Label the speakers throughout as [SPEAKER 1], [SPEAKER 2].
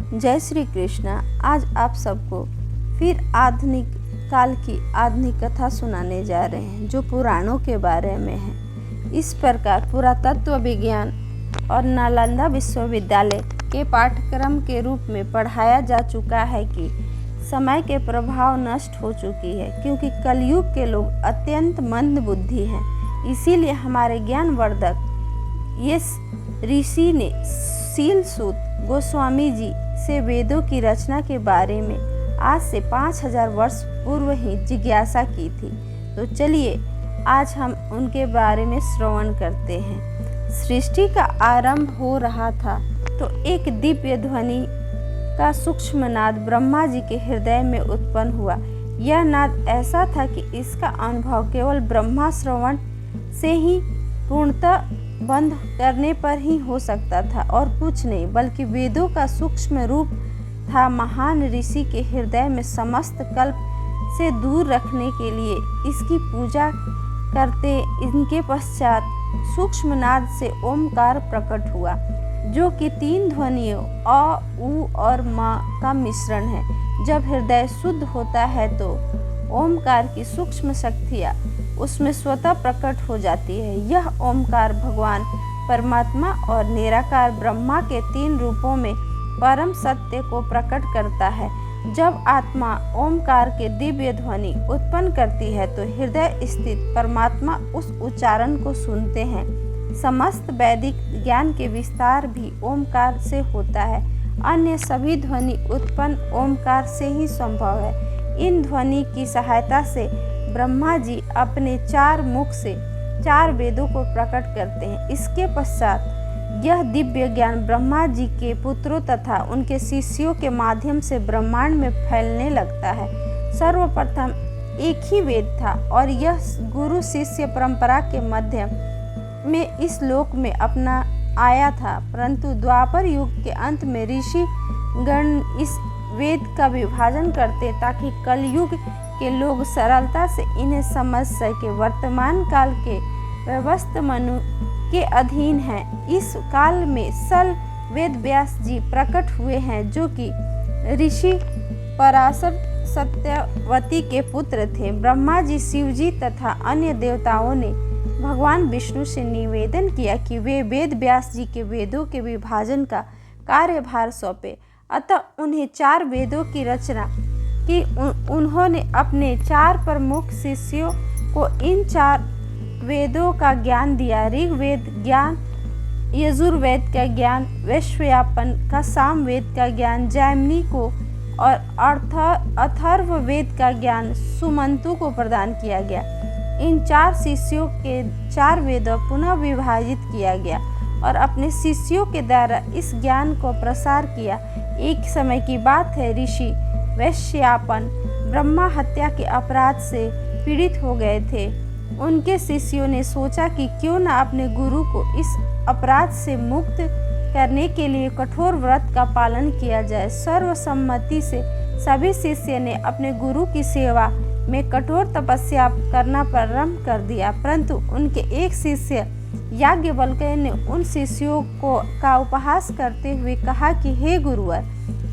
[SPEAKER 1] जय श्री कृष्णा। आज आप सबको फिर आधुनिक काल की आधुनिक कथा सुनाने जा रहे हैं जो पुराणों के बारे में है। इस प्रकार पुरातत्व विज्ञान और नालंदा विश्वविद्यालय के पाठ्यक्रम के रूप में पढ़ाया जा चुका है कि समय के प्रभाव नष्ट हो चुकी है, क्योंकि कलयुग के लोग अत्यंत मंद बुद्धि हैं। इसीलिए हमारे ज्ञानवर्धक ये ऋषि ने शीलसूत गोस्वामी जी से वेदों की रचना के बारे में आज से 5000 वर्ष पूर्व ही जिज्ञासा की थी। तो चलिए आज हम उनके बारे में श्रवण करते हैं। सृष्टि का आरंभ हो रहा था तो एक दिव्य ध्वनि का सूक्ष्म नाद ब्रह्मा जी के हृदय में उत्पन्न हुआ। यह नाद ऐसा था कि इसका अनुभव केवल ब्रह्मा श्रवण से ही पूर्णतः बंद करने पर ही हो सकता था और कुछ नहीं, बल्कि वेदों का सूक्ष्म रूप था। महान ऋषि के हृदय में समस्त कल्प से दूर रखने के लिए इसकी पूजा करते। इनके पश्चात सूक्ष्म नाद से ओमकार प्रकट हुआ, जो कि 3 ध्वनियों अ, उ और म का मिश्रण है। जब हृदय शुद्ध होता है तो ओमकार की सूक्ष्म शक्तियाँ उसमें स्वतः प्रकट हो जाती है। यह ओमकार भगवान परमात्मा और निराकार ब्रह्मा के 3 रूपों में परम सत्य को प्रकट करता है। जब आत्मा ओमकार के दिव्य ध्वनि उत्पन्न करती है तो हृदय स्थित परमात्मा उस उच्चारण को सुनते हैं। समस्त वैदिक ज्ञान के विस्तार भी ओमकार से होता है। अन्य सभी ध्वनि उत्पन्न ओमकार से ही संभव है। इन ध्वनि की सहायता से ब्रह्मा जी अपने 4 मुख से 4 वेदों को प्रकट करते हैं। इसके पश्चात यह दिव्य ज्ञान ब्रह्मा जी के पुत्रों तथा उनके शिष्यों के माध्यम से ब्रह्मांड में फैलने लगता है। सर्वप्रथम एक ही वेद था और यह गुरु शिष्य परंपरा के माध्यम में इस लोक में अपना आया था, परंतु द्वापर युग के अंत में ऋषि गण इस वेद का विभाजन करते ताकि कलयुग के लोग सरलता से इन्हें समझ सके। वर्तमान काल के व्यवस्थ मनु के अधीन है। इस काल में सल वेद व्यास जी प्रकट हुए हैं, जो कि ऋषि पराशर सत्यवती के पुत्र थे। ब्रह्मा जी, शिव जी तथा अन्य देवताओं ने भगवान विष्णु से निवेदन किया कि वे वेद व्यास जी के वेदों के विभाजन का कार्यभार सौंपे। अतः उन्हें 4 वेदों की रचना की। उन्होंने अपने 4 प्रमुख शिष्यों को इन 4 वेदों का ज्ञान दिया। ऋग्वेद ज्ञान, यजुर्वेद का ज्ञान, वैश्वयापन का सामवेद का ज्ञान जैमिनी को और अथर्ववेद का ज्ञान सुमंतु को प्रदान किया गया। इन 4 शिष्यों के 4 वेदों पुनः विभाजित किया गया और अपने शिष्यों के द्वारा इस ज्ञान को प्रसार किया। एक समय की बात है, ऋषि वैश्यापन ब्रह्मा हत्या के अपराध से पीड़ित हो गए थे। उनके शिष्यों ने सोचा कि क्यों न अपने गुरु को इस अपराध से मुक्त करने के लिए कठोर व्रत का पालन किया जाए। सर्वसम्मति से सभी शिष्य ने अपने गुरु की सेवा में कठोर तपस्या करना प्रारंभ कर दिया, परंतु उनके एक शिष्य याज्ञवल्क्य ने उन शिष्यों का उपहास करते हुए कहा कि हे गुरुवर,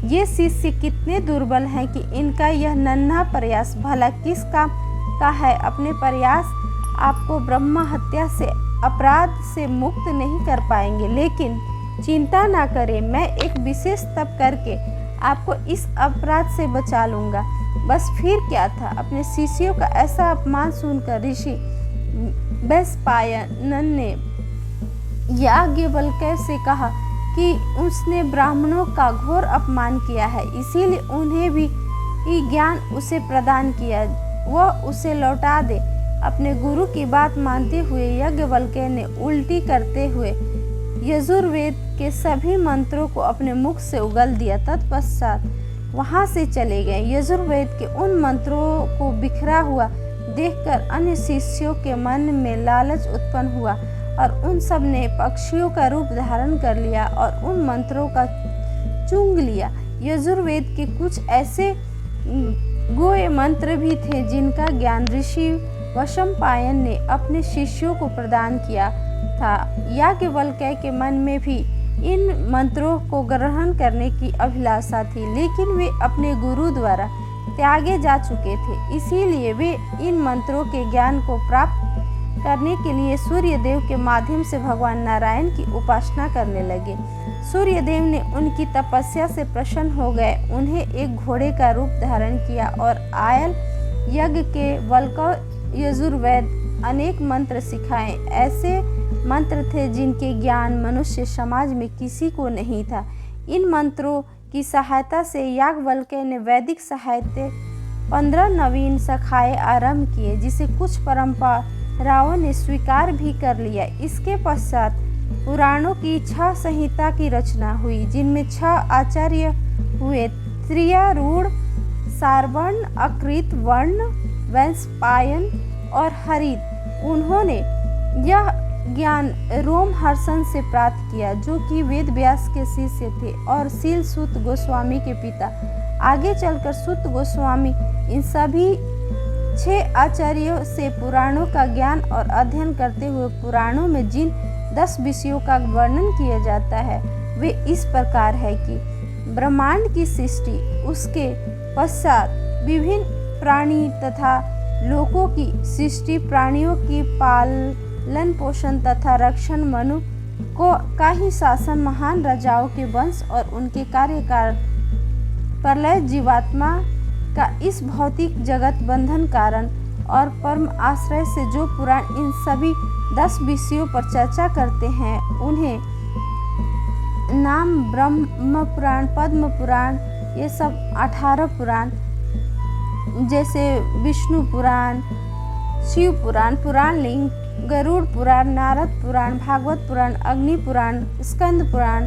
[SPEAKER 1] ये शिष्य कितने दुर्बल हैं कि इनका यह नन्हा प्रयास भला किस काम का है। अपने प्रयास आपको ब्रह्मा हत्या से अपराध से मुक्त नहीं कर पाएंगे, लेकिन चिंता ना करें, मैं एक विशेष तप करके आपको इस अपराध से बचा लूँगा। बस फिर क्या था। अपने शिष्यों का ऐसा अपमान सुनकर ऋषि वैशंपायन ने याज्ञवल्क्य से कहा कि उसने ब्राह्मणों का घोर अपमान किया है, इसीलिए उन्हें भी ज्ञान उसे प्रदान किया, वह उसे लौटा दे। अपने गुरु की बात मानते हुए याज्ञवल्क्य ने उल्टी करते हुए यजुर्वेद के सभी मंत्रों को अपने मुख से उगल दिया। तत्पश्चात वहां से चले गए। यजुर्वेद के उन मंत्रों को बिखरा हुआ देखकर अन्य शिष्यों के मन में लालच उत्पन्न हुआ और उन सब ने पक्षियों का रूप धारण कर लिया और उन मंत्रों का चुंग लिया। यजुर्वेद के कुछ ऐसे गोए मंत्र भी थे जिनका ज्ञान ऋषि वैशंपायन ने अपने शिष्यों को प्रदान किया था। याज्ञवल्क्य के मन में भी इन मंत्रों को ग्रहण करने की अभिलाषा थी, लेकिन वे अपने गुरु द्वारा त्यागे जा चुके थे। इसीलिए वे इन मंत्रों के ज्ञान को प्राप्त करने के लिए सूर्य देव के माध्यम से भगवान नारायण की उपासना करने लगे। सूर्य देव ने उनकी तपस्या से प्रसन्न हो गए, उन्हें एक घोड़े का रूप धारण किया और आयल यज्ञ के वल्क यजुर्वेद अनेक मंत्र सिखाए। ऐसे मंत्र थे जिनके ज्ञान मनुष्य समाज में किसी को नहीं था। इन मंत्रों की सहायता से याज्ञवल्क्य ने वैदिक साहित्य 15 नवीन शाखाएं आरंभ किए, जिसे कुछ परंपराओं ने स्वीकार भी कर लिया। इसके पश्चात पुराणों की 6 संहिता की रचना हुई, जिनमें 6 आचार्य हुए: त्रियारूढ़, सारवर्ण, अकृत, वर्ण, वैशंपायन और हरित। उन्होंने यह ज्ञान रोमहर्षण से प्राप्त किया, जो कि वेद व्यास के शिष्य थे और शील सुत गोस्वामी के पिता। आगे चलकर सुत गोस्वामी इन सभी 6 आचार्यों से पुराणों का ज्ञान और अध्ययन करते हुए पुराणों में जिन 10 विषयों का वर्णन किया जाता है वे इस प्रकार है कि ब्रह्मांड की सृष्टि, उसके पश्चात विभिन्न प्राणी तथा लोकों की सृष्टि, प्राणियों की पालन पोषण तथा रक्षण, मनु का ही शासन, महान राजाओं के वंश और उनके कार्यकाल, प्रलय, जीवात्मा का इस भौतिक जगत बंधन कारण और परम आश्रय से जो पुराण इन सभी 10 विषयों पर चर्चा करते हैं उन्हें नाम ब्रह्म पुराण, पद्म पुराण, ये सब 18 पुराण जैसे विष्णु पुराण, शिव पुराण, पुराण लिंग, गरुड़ पुराण, नारद पुराण, भागवत पुराण, अग्नि पुराण, स्कंद पुराण,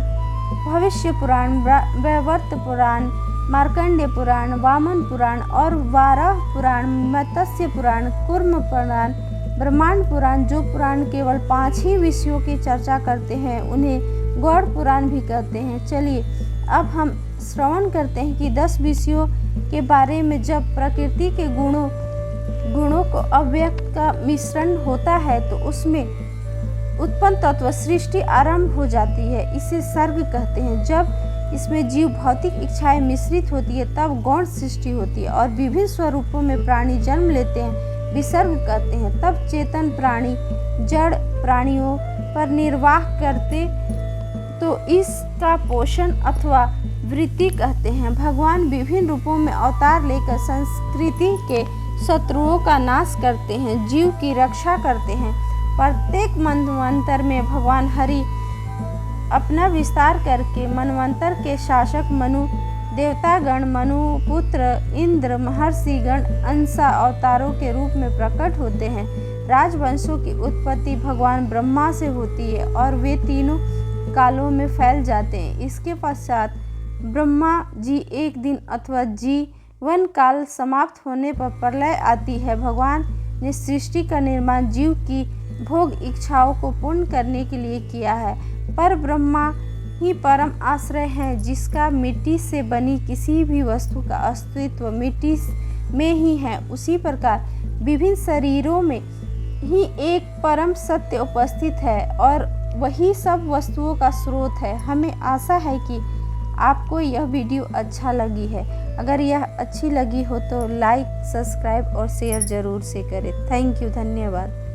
[SPEAKER 1] भविष्य पुराण, वैवर्त पुराण, मार्कंडेय पुराण, वामन पुराण और वाराह पुराण, मत्स्य पुराण, कूर्म पुराण, ब्रह्मांड पुराण। जो पुराण केवल 5 ही विषयों की चर्चा करते हैं उन्हें गौड़ पुराण भी कहते हैं। चलिए अब हम श्रवण करते हैं कि 10 विषयों के बारे में। जब प्रकृति के गुणों को अव्यक्त का मिश्रण होता है तो उसमें उत्पन्न तत्व सृष्टि आरंभ हो जाती है, इसे सर्ग कहते हैं। जब इसमें जीव भौतिक इच्छाएं मिश्रित होती है तब गौण सृष्टि होती है और विभिन्न स्वरूपों में प्राणी जन्म लेते हैं, विसर्ग कहते हैं। तब चेतन प्राणी जड़ प्राणियों पर निर्वाह करते तो इसका पोषण अथवा वृत्ति कहते हैं। भगवान विभिन्न रूपों में अवतार लेकर संस्कृति के शत्रुओं का नाश करते हैं, जीव की रक्षा करते हैं। प्रत्येक मनवंतर में भगवान हरि अपना विस्तार करके मनवंतर के शासक मनु, देवतागण, मनु पुत्र इंद्र, महर्षि गण अंसा अवतारों के रूप में प्रकट होते हैं। राजवंशों की उत्पत्ति भगवान ब्रह्मा से होती है और वे तीनों कालों में फैल जाते हैं। इसके पश्चात ब्रह्मा जी एक दिन अथवा जीवन काल समाप्त होने पर प्रलय आती है। भगवान ने सृष्टि का निर्माण जीव की भोग इच्छाओं को पूर्ण करने के लिए किया है। पर ब्रह्मा ही परम आश्रय है, जिसका मिट्टी से बनी किसी भी वस्तु का अस्तित्व मिट्टी में ही है। उसी प्रकार विभिन्न शरीरों में ही एक परम सत्य उपस्थित है और वही सब वस्तुओं का स्रोत है। हमें आशा है कि आपको यह वीडियो अच्छा लगी है। अगर यह अच्छी लगी हो तो लाइक, सब्सक्राइब और शेयर ज़रूर से करें। थैंक यू, धन्यवाद।